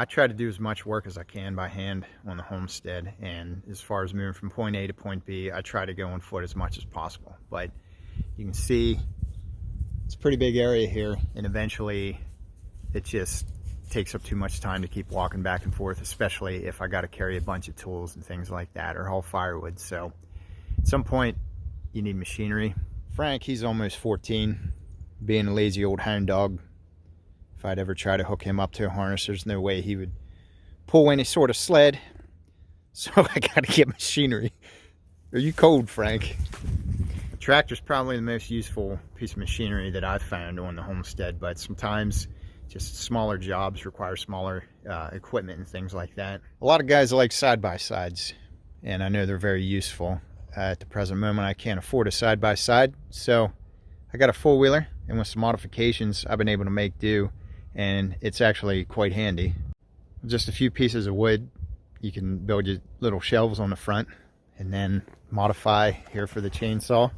I try to do as much work as I can by hand on the homestead, and as far as moving from point A to point B, I try to go on foot as much as possible. But you can see it's a pretty big area here, and eventually it just takes up too much time to keep walking back and forth, especially if I got to carry a bunch of tools and things like that, or haul firewood. So at some point you need machinery. Frank, he's almost 14, being a lazy old hound dog. If I'd ever try to hook him up to a harness, there's no way he would pull any sort of sled. So I gotta get machinery. Are you cold, Frank? A tractor's probably the most useful piece of machinery that I've found on the homestead, but sometimes just smaller jobs require smaller equipment and things like that. A lot of guys like side-by-sides, and I know they're very useful. At the present moment, I can't afford a side-by-side, so I got a four-wheeler, and with some modifications, I've been able to make do, and it's actually quite handy. Just a few pieces of wood, you can build your little shelves on the front, and then modify here for the chainsaw.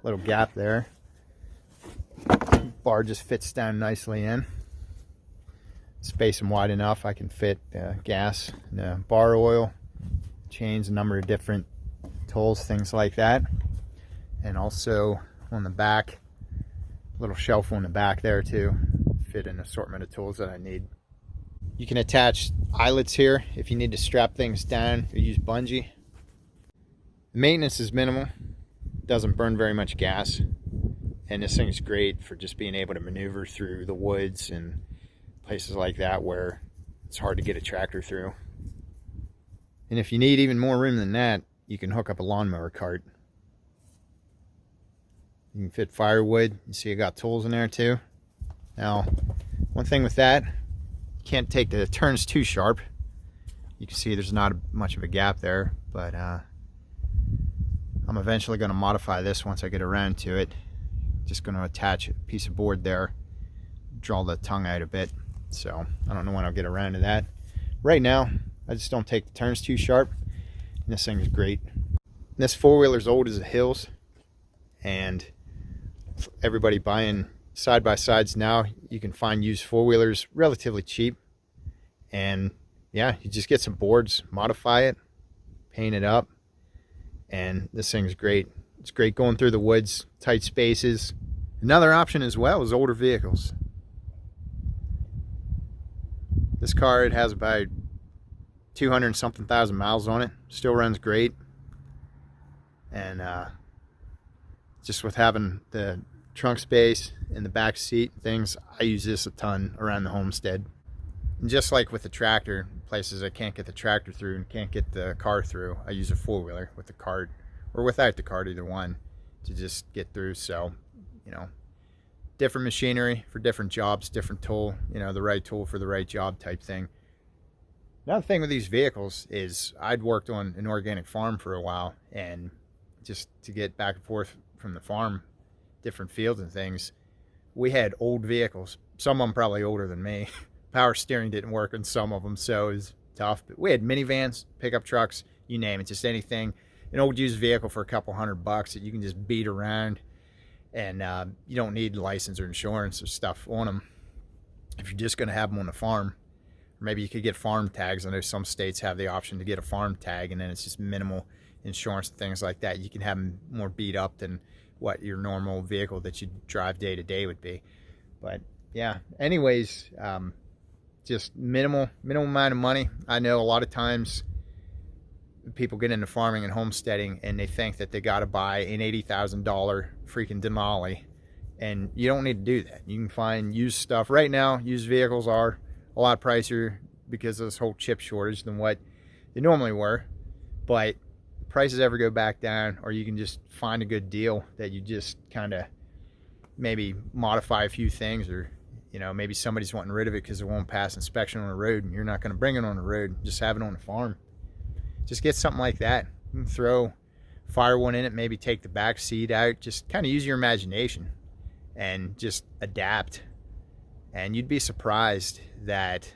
Little gap there. Bar just fits down nicely in. Space them wide enough I can fit gas, bar oil, chains, a number of different tools, things like that. And also on the back, little shelf on the back there too, fit an assortment of tools that I need. You can attach eyelets here if you need to strap things down or use bungee. The maintenance is minimal, doesn't burn very much gas, and this thing's great for just being able to maneuver through the woods and places like that where it's hard to get a tractor through. And if you need even more room than that, you can hook up a lawnmower cart. You can fit firewood. You see I got tools in there too. Now, one thing with that, you can't take the turns too sharp. You can see there's not much of a gap there, but I'm eventually going to modify this once I get around to it. Just going to attach a piece of board there, draw the tongue out a bit. So I don't know when I'll get around to that. Right now, I just don't take the turns too sharp. And this thing is great. This four-wheeler's old as the hills, and everybody buying side-by-sides now, you can find used four-wheelers relatively cheap. And yeah, you just get some boards, modify it, paint it up, and this thing's great. It's great going through the woods, tight spaces. Another option as well is older vehicles. This car, it has about 200 and something thousand miles on it. Still runs great. And just with having the trunk space in the back seat things, I use this a ton around the homestead. And just like with the tractor, places I can't get the tractor through and can't get the car through, I use a four-wheeler with the cart, or without the cart, either one, to just get through. So, you know, different machinery for different jobs, different tool, you know, the right tool for the right job type thing. Another thing with these vehicles is I'd worked on an organic farm for a while, and just to get back and forth from the farm, different fields and things, we had old vehicles, some of them probably older than me. Power steering didn't work on some of them, so it was tough. But we had minivans, pickup trucks, you name it, just anything. An old used vehicle for a couple $100 that you can just beat around, and you don't need license or insurance or stuff on them if you're just going to have them on the farm. Or maybe you could get farm tags. I know some states have the option to get a farm tag, and then it's just minimal insurance and things like that. You can have them more beat up than what your normal vehicle that you drive day to day would be. But yeah, anyways, just minimal amount of money. I know a lot of times people get into farming and homesteading and they think that they got to buy an $80,000 freaking Denali, and you don't need to do that. You can find used stuff. Right now, used vehicles are a lot pricier because of this whole chip shortage than what they normally were, but prices ever go back down, or you can just find a good deal that you just kind of maybe modify a few things, or you know, maybe somebody's wanting rid of it because it won't pass inspection on the road, and you're not going to bring it on the road, just have it on the farm. Just get something like that. You can throw firewood in it, maybe take the back seat out, just kind of use your imagination and just adapt. And you'd be surprised that,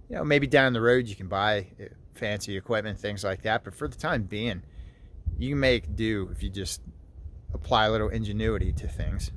you know, maybe down the road you can buy fancy equipment, things like that, but for the time being, you can make do if you just apply a little ingenuity to things.